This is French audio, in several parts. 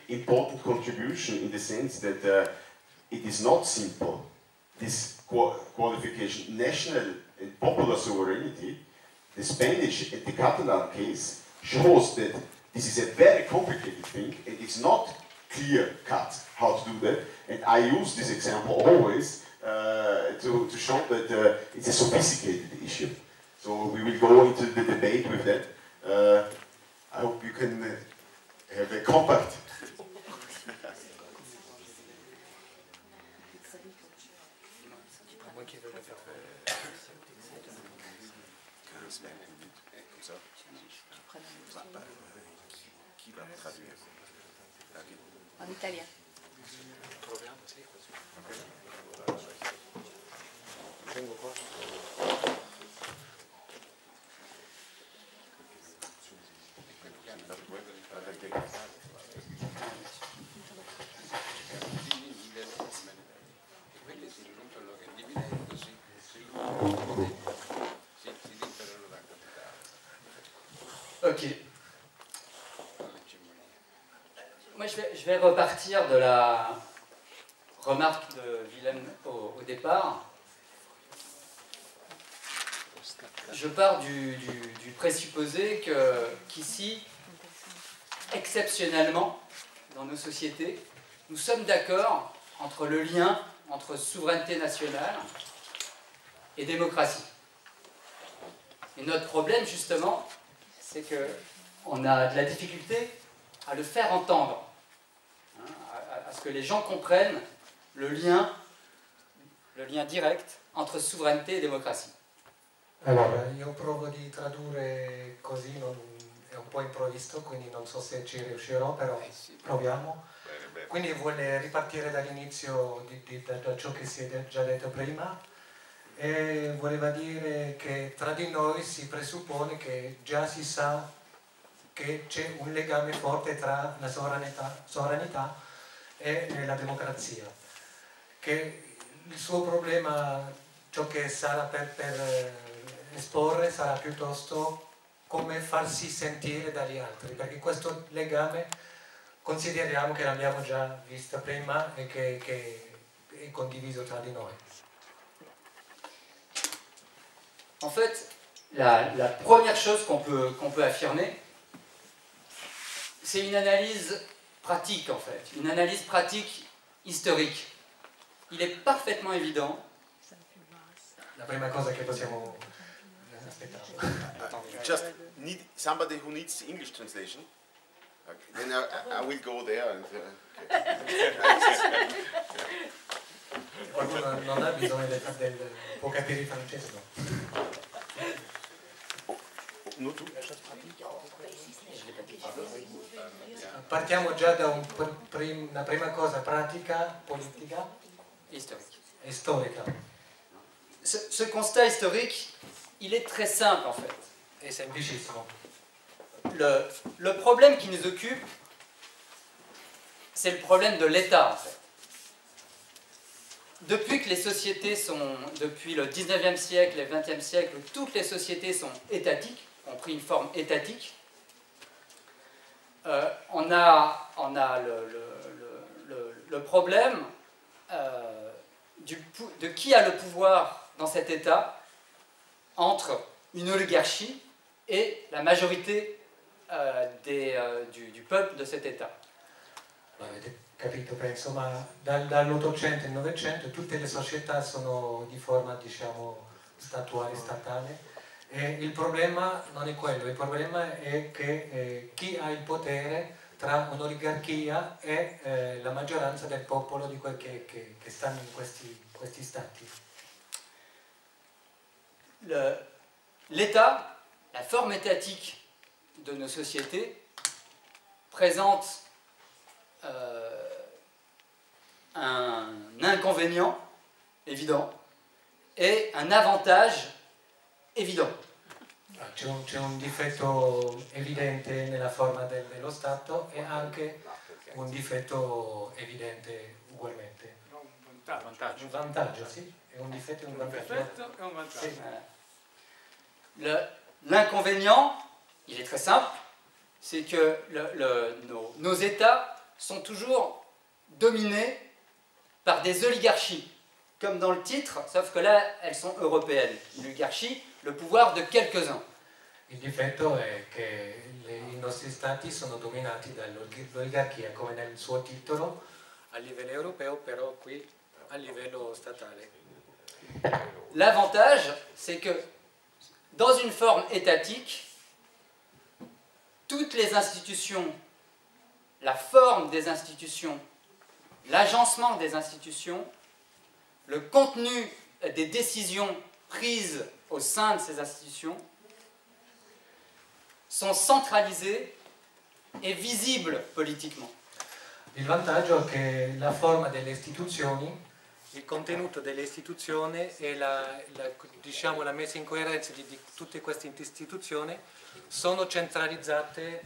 important contribution in the sense that it is not simple. This qualification, national and popular sovereignty, the Spanish and the Catalan case shows that this is a very complicated thing and it's not clear-cut how to do that. And I use this example always to show that it's a sophisticated issue. So we will go into the debate with that. I hope you can have a compact. En italien. Ok. Moi, je vais repartir de la remarque de Willem au départ. Je pars du présupposé qu'ici, exceptionnellement, dans nos sociétés, nous sommes d'accord entre le lien entre souveraineté nationale et démocratie. Et notre problème, justement, c'est qu'on a de la difficulté à le faire entendre, hein, à ce que les gens comprennent le lien direct entre souveraineté e democrazia. Allora, io provo di tradurre così, è un po' improvvisto, quindi non so se ci riuscirò, però proviamo. Quindi vuole ripartire dall'inizio da ciò che si è già detto prima, e voleva dire che tra di noi si presuppone che già si sa che c'è un legame forte tra la sovranità e la democrazia, che il suo problema, ciò che sarà per esporre, sarà piuttosto come farsi sentire dagli altri, perché questo legame consideriamo che l'abbiamo già visto prima e che è condiviso tra di noi. En fait, la première chose qu'on peut affirmer, c'est une analyse pratique, en fait, une analyse pratique historique. Il est parfaitement évident. La prima cosa che possiamo aspettare. Just need somebody who needs English translation. Okay. Then I will go there. And, Qualcuno non ha bisogno può capire il francese, no? Partiamo già da una prima cosa pratica, politica Et storica. Ce constat historique, il est très simple en fait. È semplicissimo. Le problème qui nous occupe, c'est le problème de l'État en fait. Depuis que les sociétés sont, depuis le 19e siècle et le 20e siècle, toutes les sociétés sont étatiques, ont pris une forme étatique, on a le problème de qui a le pouvoir dans cet État entre une oligarchie et la majorité du peuple de cet État. Avete capito, penso, ma dall'800 al 900 tutte le società sono di forma, diciamo, statuale, statale, e il problema non è quello, il problema è che chi ha il potere tra un'oligarchia e la maggioranza del popolo di quel che stanno in questi stati. L'État, la forme étatique de nos sociétés, présente un inconvénient évident et un avantage évident. C'è un difetto evidente nella forma dello Stato e anche un difetto evidente ugualmente. Un vantaggio, sì, è un difetto e un vantaggio. Difetto e un vantaggio. Sì. L'inconvénient, il est très simple, c'est que nos États sont toujours dominées par des oligarchies, comme dans le titre, sauf que là, elles sont européennes. L'oligarchie, le pouvoir de quelques-uns. Il difetto è che i nostri stati sono dominati dall'oligarchia, come nel suo titolo, a livello europeo, però qui a livello statale. L'avantage, c'est que dans une forme étatique, toutes les institutions, la forme des institutions, l'agencement des institutions, le contenu des décisions prises au sein de ces institutions sont centralisés et visibles politiquement. Il vantaggio è che la forma delle istituzioni, il contenuto delle istituzioni e diciamo, la messa in coerenza di tutte queste istituzioni sono centralizzate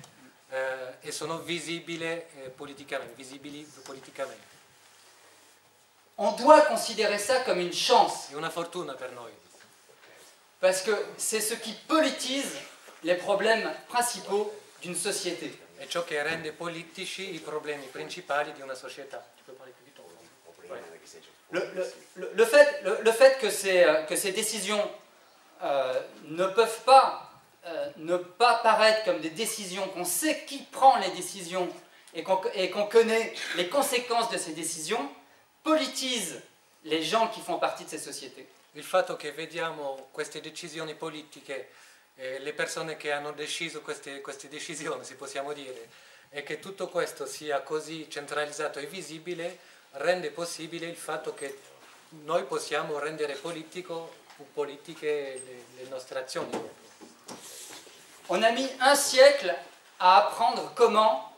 e sono visibili politicamente. On doit considérer ça comme une chance. È una fortuna per noi. Parce que c'est ce qui politise les problèmes principaux d'une société. È ciò che rende politici i problemi principali di una società. Le fait que ces décisions ne peuvent pas ne pas paraître comme des décisions, qu'on sait qui prend les décisions et qu'on connaît les conséquences de ces décisions, politise les gens qui font partie de ces sociétés. Il fatto che vediamo queste decisioni politiche, le persone che hanno deciso queste decisioni, si possiamo dire, e che tutto questo sia così centralizzato e visibile, rende possibile il fatto che noi possiamo rendere politiche le nostre azioni. On a mis un siècle à apprendre comment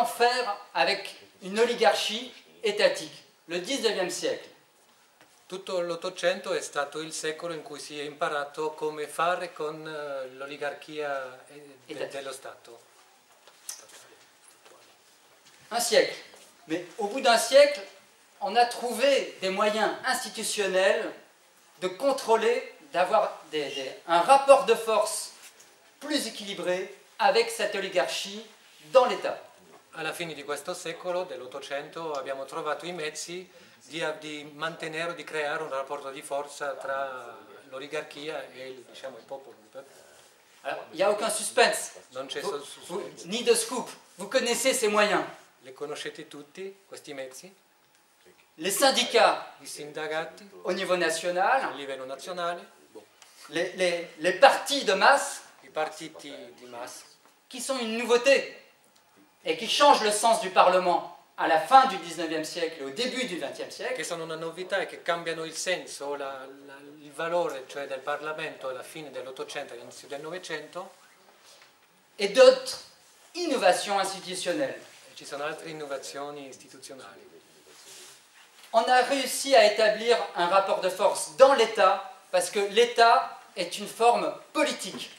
faire avec une oligarchie étatique, le 19e siècle. Tutto l'Ottocento è stato il secolo in cui si è imparato come fare con l'oligarchia dello Stato. Un siècle. Mais au bout d'un siècle, on a trouvé des moyens institutionnels de contrôler, d'avoir un rapport de force plus équilibré avec cette oligarchie dans l'État. Alla fine di questo secolo, dell'Ottocento, abbiamo trovato i mezzi di mantenere, di creare un rapporto di forza tra l'oligarchia e il popolo. Alors, il n'y a aucun suspense, Non c'è suspense. ni de scoop. Vous connaissez ces moyens. Le conoscete tutti, questi mezzi? Les syndicats I sindacati au niveau a national, livello nazionale, les partis de masse, i partiti di massa, qui sont une nouveauté et qui changent le sens du Parlement à la fin du 19e siècle et au début du 20e siècle, che sono una novità e che cambiano il senso, il valore, cioè del Parlamento alla fine dell'Ottocento e all'inizio del Novecento. et d'autres innovations institutionnelles. E ci sono altre innovazioni istituzionali. On a réussi à établir un rapport de force dans l'État parce que l'État est une forme politique.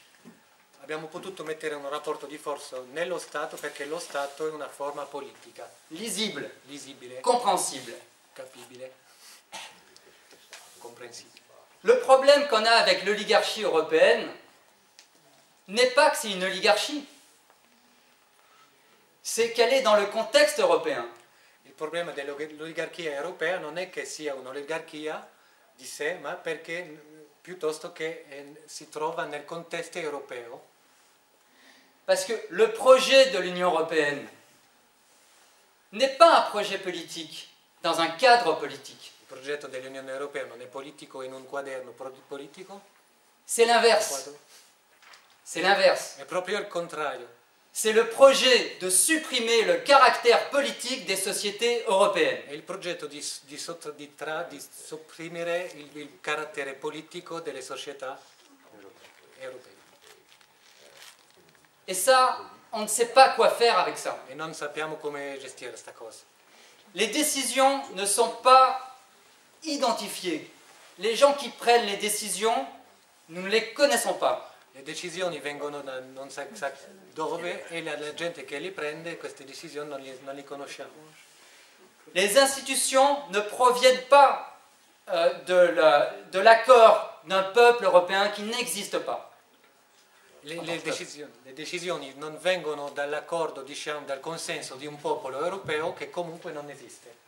Abbiamo potuto mettere un rapporto di forza nello Stato perché lo Stato è una forma politica. Lisible, Visibile, compréhensible. capibile, comprensibile. Le problème qu'on a avec l'oligarchie européenne n'est pas que c'est une oligarchie, c'est qu'elle est dans le contexte européen. Il problema dell'oligarchia europea non è che sia un'oligarchia di sé, ma perché piuttosto che si trova nel contesto europeo. Parce que le projet de l'Union européenne n'est pas un projet politique dans un cadre politique. Il progetto dell'Unione Europea non è politico in un quaderno politico. C'est l'inverse. C'est l'inverse. È proprio il contrario. C'est le projet de supprimer le caractère politique des sociétés européennes. È il progetto di sopprimere il carattere politico delle società europee. Et ça, on ne sait pas quoi faire avec ça. E non sappiamo come gestire questa cosa. Les décisions ne sont pas identifiées. Les gens qui prennent les décisions, nous ne les connaissons pas. Le decisioni vengono da non sa dove e la gente che li prende queste decisioni non li conosciamo. Les institutions ne proviennent pas de l'accord d'un peuple européen qui n'existe pas. le decisioni non vengono dall'accordo, diciamo, dal consenso di un popolo europeo che comunque non esiste.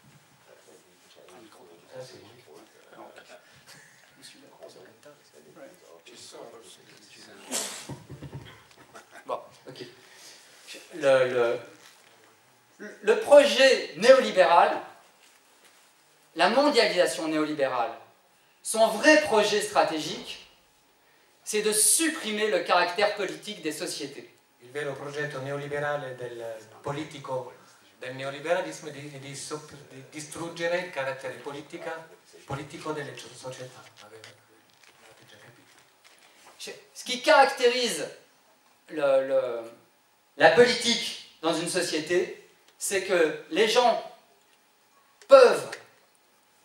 Bon, ok. Le projet néolibéral, la mondialisation néolibérale, son vrai projet stratégique, c'est de supprimer le caractère politique des sociétés. Il vero progetto neoliberale del neoliberalismo è di distruggere il carattere politico delle società. Ce qui caractérise la politique dans une société, c'est que les gens peuvent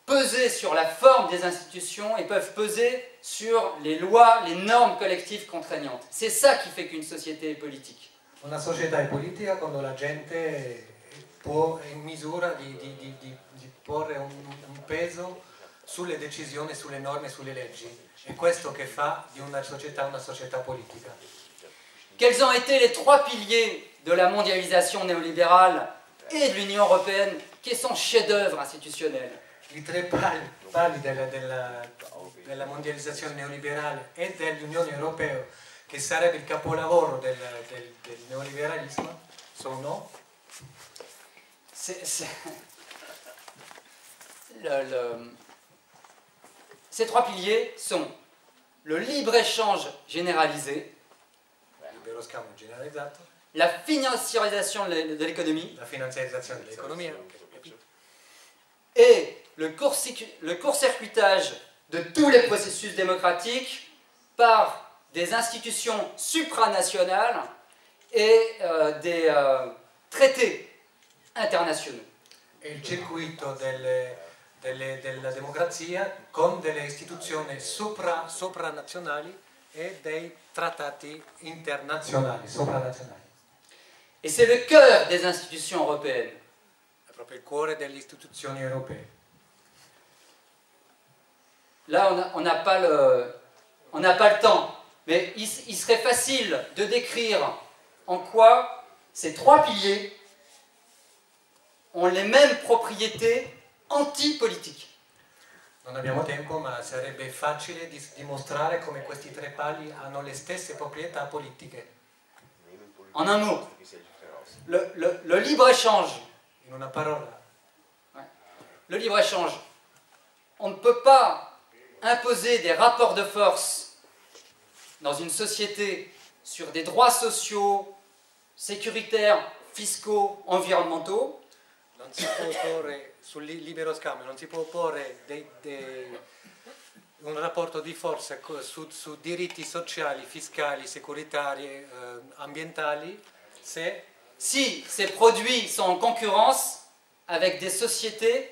peser sur la forme des institutions et peuvent peser sur les lois, les normes collectives contraignantes. C'est ça qui fait qu'une société est politique. Una società è politica quando la gente è in misura di porre un peso sulle decisioni, sulle norme, sulle leggi. È questo che fa di una società politica. Quels ont été les trois piliers de la mondialisation néolibérale et de l'Union européenne qui sont chefs-d'œuvre institutionnels? I tre pali della mondializzazione neoliberale e dell'Unione Europea, che sarebbe il capolavoro del neoliberalismo, sono ces trois piliers sont le libre-échange généralisé, libero scambio generalizzato, la financiarisation de l'économie la finanziarizzazione dell'economia et le court-circuitage de tous les processus démocratiques par des institutions supranationales et des traités internationaux. e il circuito della democrazia con delle istituzioni sopranazionali e dei trattati internazionali, sopranazionali. Et c'est le cœur des institutions européennes. È proprio il cuore delle istituzioni europee. Là, on n'a pas le temps, mais il serait facile de décrire en quoi ces trois piliers ont les mêmes propriétés antipolitiques. Non abbiamo tempo, ma sarebbe facile dimostrare come questi tre pali hanno le stesse proprietà politiche. En un mot, le libre-échange. In una parola. Le libre-échange. On ne peut pas imposer des rapports de force dans une société sur des droits sociaux, sécuritaires, fiscaux, environnementaux. Non si può porre sul libero scambio, non si può porre un rapporto di forza su diritti sociali, fiscali, securitari, ambientali si ces produits sont en concurrence avec des sociétés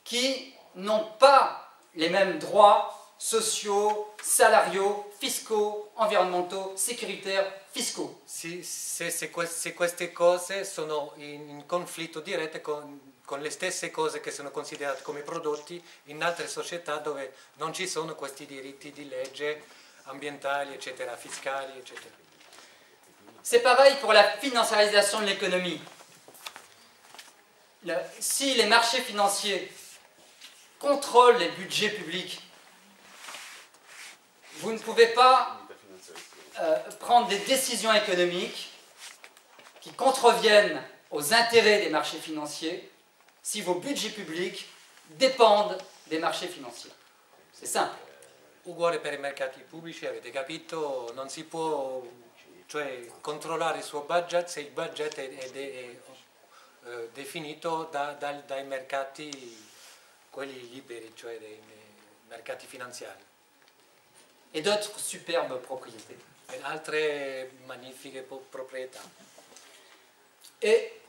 qui n'ont pas les mêmes droits sociaux, salariaux, fiscaux, environnementaux, sécuritaires, fiscaux. Se queste cose sono in conflitto diretto con le stesse cose che sono considerate come prodotti in altre società dove non ci sono questi diritti di legge ambientali, eccetera, fiscali, eccetera. C'est pareil pour la financiarisation de l'économie. Si les marchés financiers contrôlent les budgets publics, vous ne pouvez pas prendre des décisions économiques qui contreviennent aux intérêts des marchés financiers si vos budgets publics dépendent des marchés financiers. C'est simple. Uguale per i mercati pubblici, avete capito, non si può controllare il suo budget se il budget è definito dai mercati, quelli liberi, cioè dei mercati finanziari. Et d'autres superbes propriétés. E altre magnifiche proprietà. Et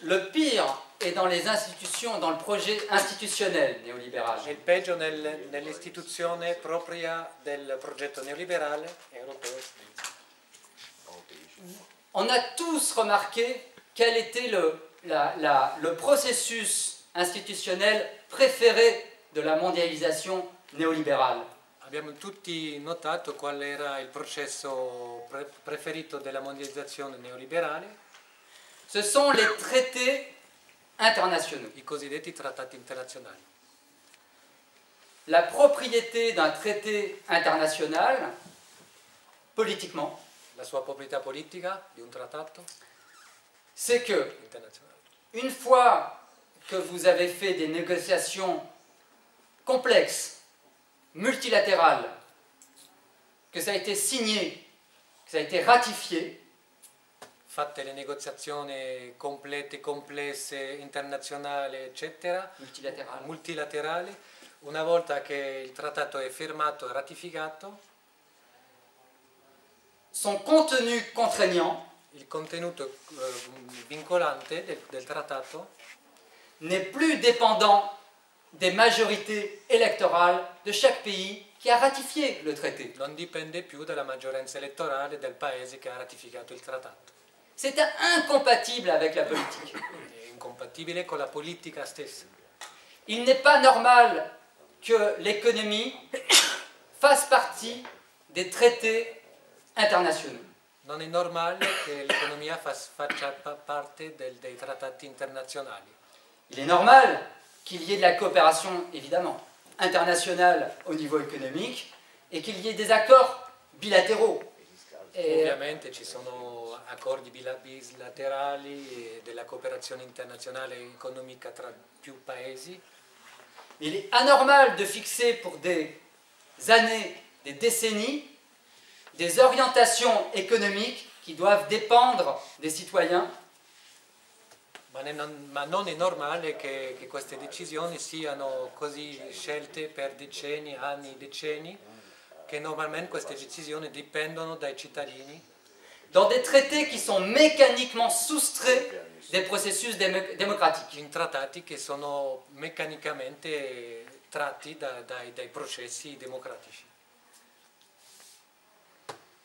le pire est dans les institutions, dans le projet institutionnel néolibéral. Il peggio nell'istituzione propria del progetto neoliberale europeo. On a tous remarqué quel était le processus institutionnel préféré de la mondialisation néolibérale. Abbiamo tutti notato qual era il processo preferito della mondializzazione neoliberale. Ce sont les traités internationaux. I cosiddetti trattati internazionali. La propriété d'un traité international, politiquement, La sua proprietà politica di un trattato c'est que internazionale. une fois que vous avez fait des négociations complexes, multilatérales, que ça a été signé, que ça a été ratifié, Fatte le negoziazioni complete, complesse, internazionali, eccetera, multilaterali, una volta che il trattato è firmato e ratificato, son contenu contraignant il contenuto vincolante del trattato n'est plus dépendant des majorités électorales de chaque pays qui a ratifié le traité. non dipende più dalla maggioranza elettorale del paese che ha ratificato il trattato. C'est incompatible avec la politique. È incompatibile con la politica stessa. Il n'est pas normal que l'économie fasse partie des traités internationaux. Non è normale che l'economia faccia parte dei trattati internazionali. Il est normal qu'il y ait de la coopération, évidemment, internationale au niveau économique et qu'il y ait des accords bilatéraux. Ovviamente ci sono accordi bilaterali e della cooperazione internazionale economica tra più paesi. Il est anormal de fixer pour des années, des décennies, des orientations économiques qui doivent dépendre des citoyens. Ma non è normale che queste decisioni siano così scelte per decenni, anni, decenni, che normalmente queste decisioni dipendono dai cittadini. Dans des traités qui sont mécaniquement soustraits des processus démocratiques. In trattati che sono meccanicamente tratti dai processi democratici.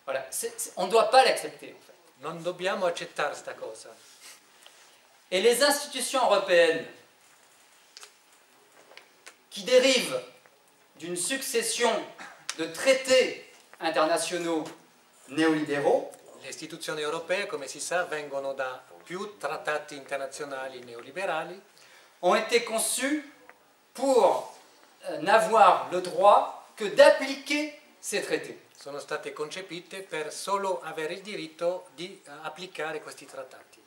Voilà, on ne doit pas l'accepter en fait. Non dobbiamo accettare sta cosa. Et les institutions européennes qui dérivent d'une succession de traités internationaux néolibéraux Le istituzioni europee, come si sa, vengono da più trattati internazionali neoliberali, ont été conçues pour n'avoir le droit que d'appliquer ces traités. sono state concepite per solo avere il diritto di applicare questi trattati.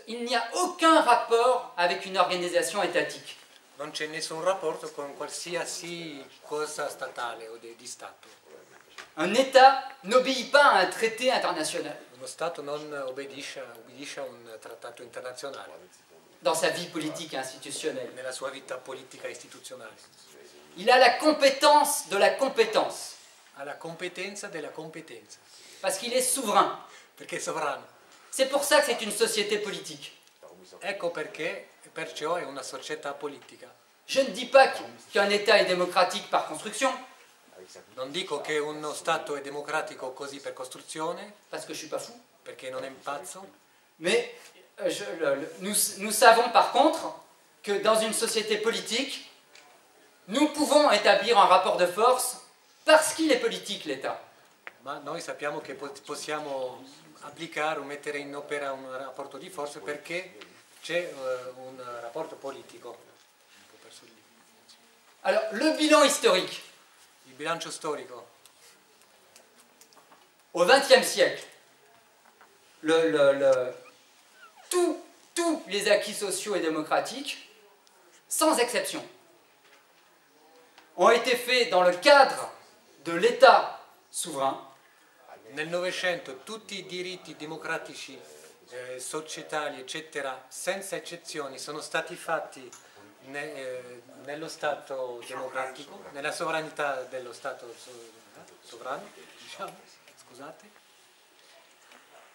Il n'y a aucun rapport avec une organisation étatique. Non c'è nessun rapporto con qualsiasi cosa statale o di Stato. Un État n'obéit pas à un traité international Uno Stato non obbedisce a un trattato internazionale dans sa vie politique et institutionnelle. nella sua vita politica e istituzionale. Il a la compétence de la compétence, Ha la competenza della competenza, parce qu'il est souverain. perché è sovrano. C'est pour ça que c'est une société politique. Ecco perché, perciò è una società politica. Je ne dis pas qu'un État est démocratique par construction, Non dico che uno Stato è democratico così per costruzione, parce que je ne suis pas fou, perché non è un pazzo, mais nous savons par contre que dans une société politique, nous pouvons établir un rapport de force parce qu'il est politique l'État. ma noi sappiamo che possiamo applicare o mettere in opera un rapporto di forza perché c'è un rapporto politico. Alors, le bilan historique. Il bilancio storico. Au XXe siècle, tous les acquis sociaux et démocratiques, sans exception, ont été faits dans le cadre de l'État souverain. Nel Novecento tutti i diritti democratici, societali, eccetera, senza eccezioni, sono stati fatti nello Stato democratico, nella sovranità dello Stato sovrano, diciamo, scusate.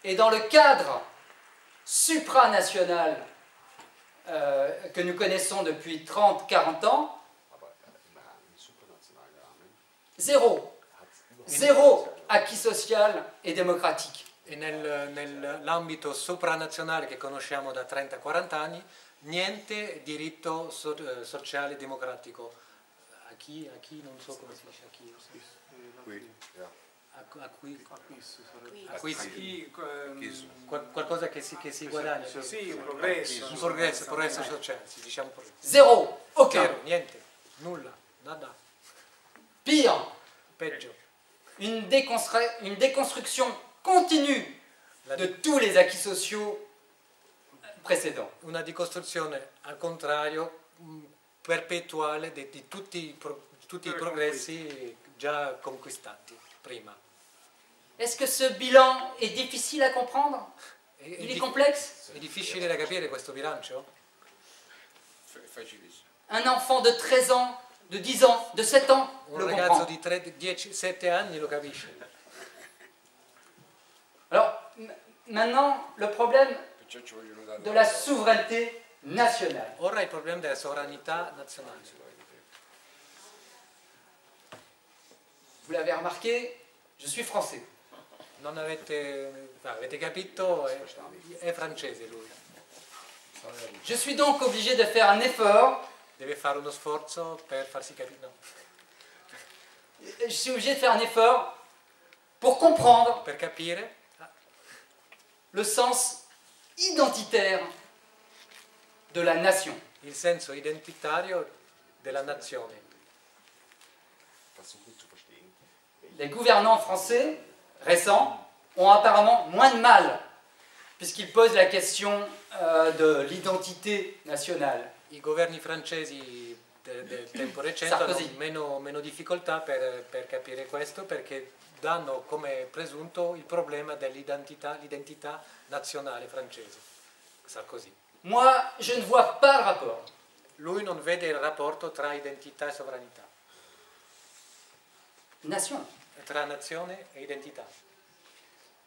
Et dans le cadre supranational que nous connaissons depuis 30-40 ans, zéro acquis social et démocratique. E nell'ambito sopranazionale che conosciamo da 30-40 anni, niente diritto sociale democratico chi, non so come si dice, a chi. Qualcosa che si guadagna. Sì, un progresso. Un progresso sociale, diciamo progresso. Zéro, aucun. Zero, niente, nulla, nada. Pire, Peggio. une déconstruction continue de tous les acquis sociaux précédents. Una decostruzione al contrario perpetuale di tutti i progressi già conquistati prima. Est-ce que ce bilan est difficile à comprendre? Il est complexe? È difficile da capire questo bilancio? Facilissimo. Un enfant de 13 ans, de 10 ans, de 7 ans Un le ragazzo comprend. di 7 anni lo capisce. Alors, maintenant, le problème Perciò ci vogliono dare de la souveraineté nationale. Ora il problema della sovranità nazionale. Vous l'avez remarqué, je suis français. Non avete capito, è francese lui. Je suis donc obligé de faire un effort. Deve fare uno sforzo per farsi capire. No. Je suis obligé de faire un effort pour comprendre Per capire le sens identitaire de la nation. il senso identitario della nazione. Les gouvernants français récents ont apparemment moins de mal, puisqu'ils posent la question de l'identité nationale. I governi francesi del tempo recente Sarkozy. hanno meno difficoltà per capire questo, perché danno come presunto il problema l'identità nazionale francese. Sarkozy. Moi, je ne vois pas le rapport. Lui non vede il rapporto tra identità e sovranità, Nation. tra nazione e identità.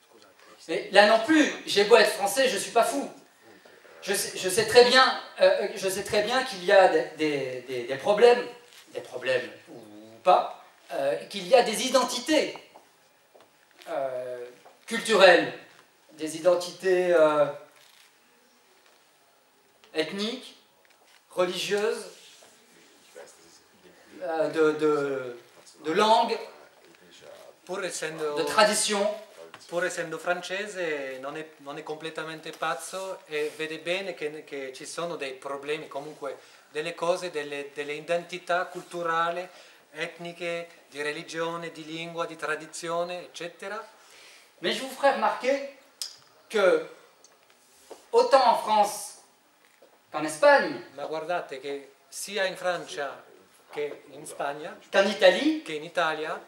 Scusate. Et là non plus, j'ai beau être français, je ne suis pas fou. Je sais très bien qu'il y a des problèmes ou pas, qu'il y a des identités culturelles, des identités ethniques, religieuses, de langue, Pur essendo, de tradition. pur essendo francese non è completamente pazzo e vede bene che ci sono dei problemi, comunque delle cose, delle identità culturali, etniche, di religione, di lingua, di tradizione, eccetera. Mais je vous ferai remarquer que, autant en France qu'en Espagne, Ma guardate che sia in Francia che in Spagna, qu'en Italie, che in Italia,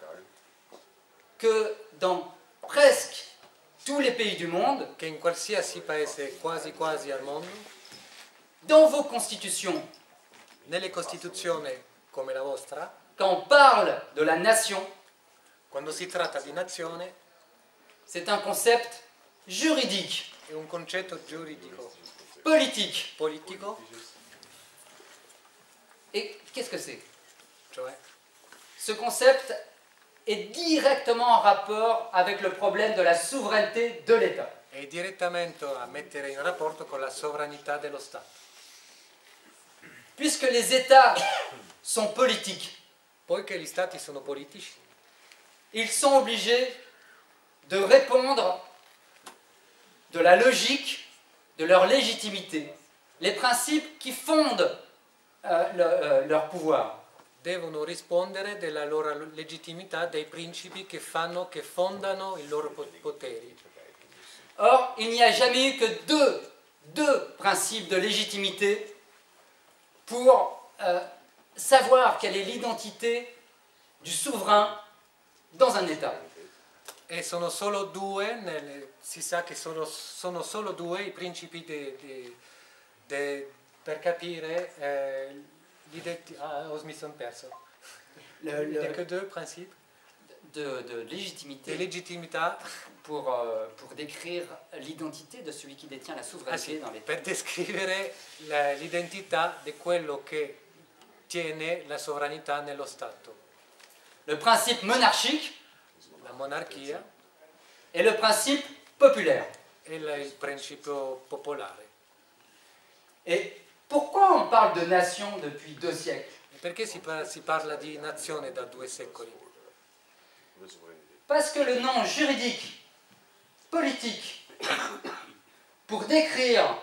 que dans presque tous les pays du monde, che in qualsiasi paese quasi al mondo, dans vos constitutions, nelle costituzioni come la vostra, quand on parle de la nation, quando si tratta di nazione, c'est un concept juridique, è un concetto giuridico, politique. politico, Et qu'est-ce que c'est? cioè Ce concept est directement en rapport avec le problème de la souveraineté de l'État. è direttamente a mettere in rapporto con la sovranità dello Stato. Puisque les États sont politiques, Poiché gli Stati sono politici, ils sont obligés de répondre de la logique, de leur légitimité, les principes qui fondent leur pouvoir. devono rispondere della loro legittimità, dei principi che fondano i loro poteri. Or, il n'y a jamais eu que deux principes de légitimité pour savoir quelle est l'identité du souverain dans un État. E sono solo due, si sa che sono solo due i principi per capire oh, mi sono perso. Il n'y a que deux principes de légitimité di legittimità pour décrire l'identité de celui qui détient la souveraineté dans l'État. per descrivere l'identità di quello che tiene la sovranità nello Stato. Le principe monarchique La monarchia et le principe populaire. e il principio popolare. Et pourquoi on parle de nation depuis 2 siècles? Perché si parla di nazione da 2 secoli? Parce que le nom juridique, politique, pour décrire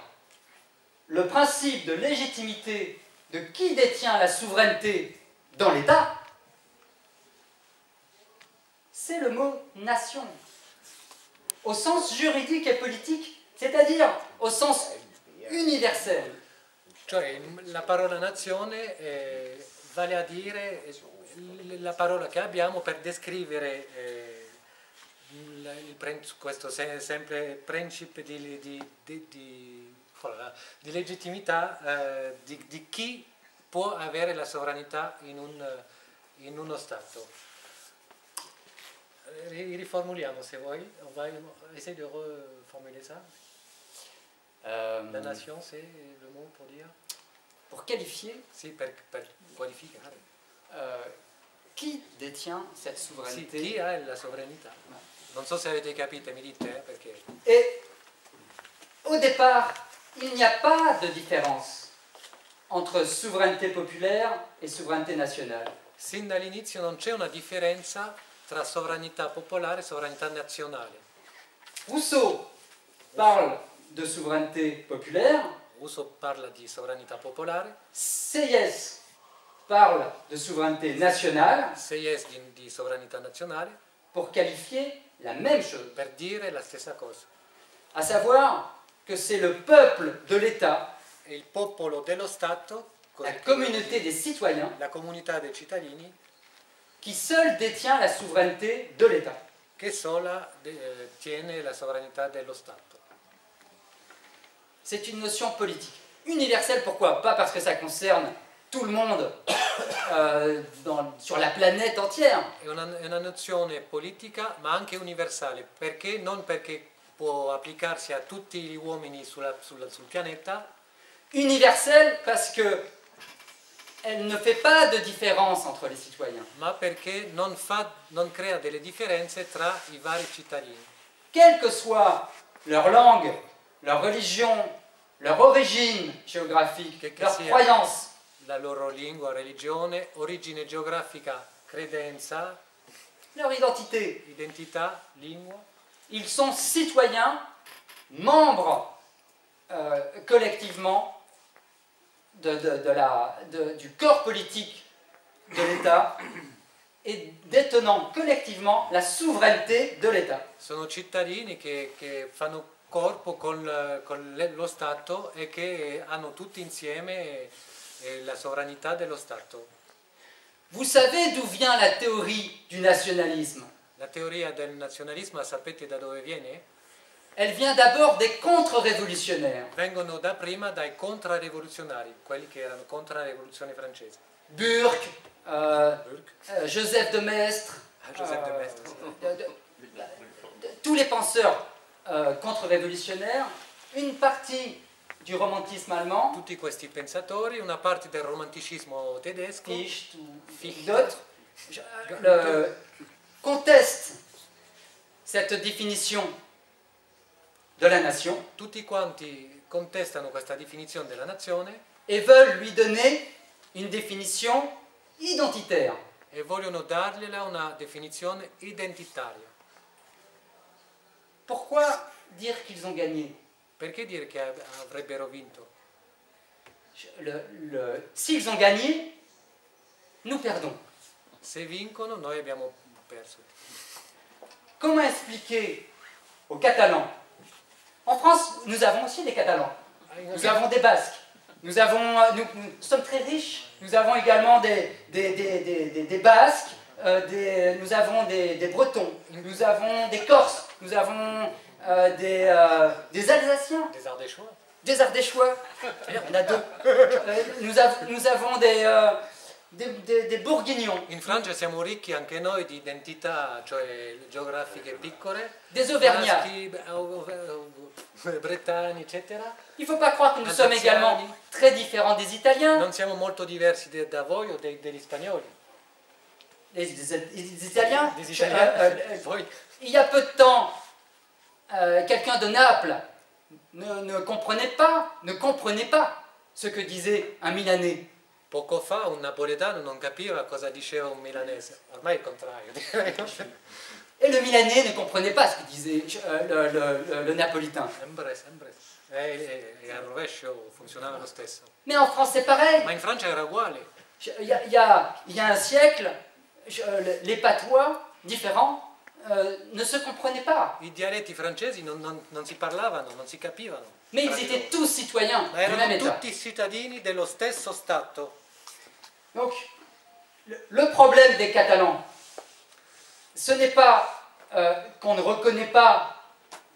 le principe de légitimité de qui détient la souveraineté dans l'État, c'est le mot nation. Au sens juridique et politique, c'est-à-dire au sens universel. Cioè la parola nazione vale a dire la parola che abbiamo per descrivere questo sempre principio di legittimità di chi può avere la sovranità in uno Stato. Riformuliamo se vuoi, on va essayer de reformuler ça. La nation, c'est le mot pour dire? Pour qualifier? Sì, per qualificare. Chi détient cette souveraineté? Sì, chi ha la sovranità? Non so se avete capito, mi dite perché. Et au départ, il n'y a pas de différence entre souveraineté populaire et souveraineté nationale. Sin dall'inizio non c'è una differenza tra sovranità popolare e sovranità nazionale. Rousseau parle de souveraineté populaire. Rousseau parla di sovranità popolare. Sieyès parle de souveraineté nationale. Sieyès di sovranità nazionale. Pour qualifier la même chose. Per dire la stessa cosa. À savoir que c'est le peuple de l'État, e il popolo dello Stato, la communauté des citoyens, la comunità dei cittadini, qui seul détient la souveraineté de l'État. Che sola tiene la sovranità dello Stato. C'est une notion politique. Universelle, pourquoi? Pas parce que ça concerne tout le monde sur la planète entière. È una nozione politica, ma anche universale. Perché? Non perché può applicarsi a tutti gli uomini sul pianeta. Universelle parce que elle ne fait pas de différence entre les citoyens. Ma perché non crea delle differenze tra i vari cittadini. Quelle que soit leur langue, leur religion, leur origine géographique, leur croyance, la loro lingua, religione, origine geografica, credenza, leur identité, identità, lingua, ils sont citoyens, membres collectivement du corps politique de l'État et détenant collectivement la souveraineté de l'État. Sono cittadini che fanno corpo con lo Stato e che hanno tutti insieme la sovranità dello Stato. Vous savez d'où vient la théorie du nationalisme? La teoria del nazionalismo, sapete da dove viene? Elle vient d'abord des contre-révolutionnaires. Vengono da prima dai contrarivoluzionari, quelli che erano contro la rivoluzione francese. Burke, Joseph de Maistre, tous les penseurs contre-révolutionnaires, une partie du romantisme allemand, tutti questi pensatori, una parte del romanticismo tedesco, Fichte ou d'autres, contestent cette définition de la nation. Tutti quanti contestano questa definizione della nazione et veulent lui donner une définition identitaire. E vogliono dargliela una definizione identitaria. Pourquoi dire qu'ils ont gagné? Perché dire che avrebbero vinto? S'ils ont gagné, nous perdons. Se vincono, noi abbiamo perso. Comment expliquer aux Catalans? En France, nous avons aussi des Catalans. Nous avons des Basques. Nous sommes très riches. Nous avons également des Basques. Nous avons des Bretons. Nous avons des Corses. Nous avons des Alsaciens. Des Ardéchois. Des Ardéchois. Il y en a deux. Nous avons des Bourguignons. In Francia siamo ricchi anche noi di identità, cioè geografiche piccole. Des Auvergnats. Bretagni, eccetera. Il ne faut pas croire que nous sommes également très différents des Italiens. Non siamo molto diversi da voi o degli spagnoli. Les Italiens. Des Italiens. Il y a peu de temps, quelqu'un de Naples ne comprenait pas ce que disait un Milanais. Poco fa un napoletano non capiva cosa diceva un milanese, ormai è il contrario. Et le Milanais ne comprenait pas ce que disait le Napolitain. Sempre. E al rovescio funzionava lo stesso. Mais en France, c'est pareil. Ma in Francia era uguale. Il y a un siècle, les patois différents ne se comprenaient pas. I dialetti francesi non si parlavano, non si capivano. Mais ils étaient tous citoyens Ma du même erano État. tutti cittadini dello stesso Stato. Donc, le problème des Catalans, ce n'est pas qu'on ne reconnaît pas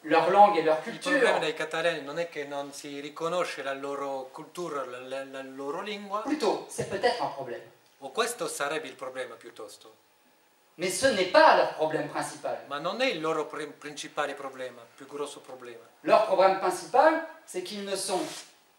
leur langue et leur Il culture. problema dei catalani non è che non si riconosce la loro cultura, la loro lingua, Plutôt, c'est peut-être un problème. o questo sarebbe il problema piuttosto. Mais ce n'est pas leur problème principal. Ma non è il loro principale problema, il più grosso problema. Leur problème principal, c'est qu'ils ne sont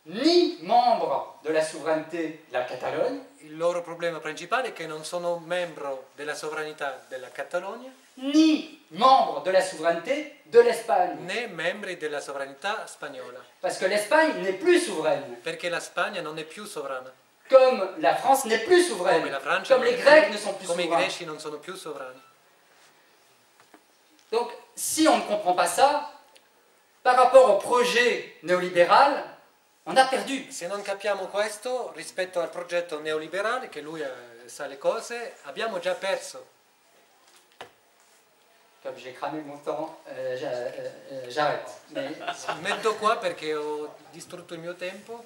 ni membres de la souveraineté de la Catalogne, Il loro problema principale è che non sono membro della sovranità della Catalogna, ni membres de la souveraineté de l'Espagne. né membri della sovranità spagnola, Parce que l'Espagne n'est plus souveraine, perché la Spagna non è più sovrana, comme la France n'est plus souveraine, come la Francia, comme les Grecs ne sont plus come i souverains. greci non sono più sovrani. Donc, si on ne comprend pas ça, par rapport au projet néolibéral, on a perdu. Se non capiamo questo, rispetto al progetto neoliberale, che lui sa le cose, abbiamo già perso. Comme j'ai cramé mon temps, j'arrête. Mais... Metto qua perché ho distrutto il mio tempo.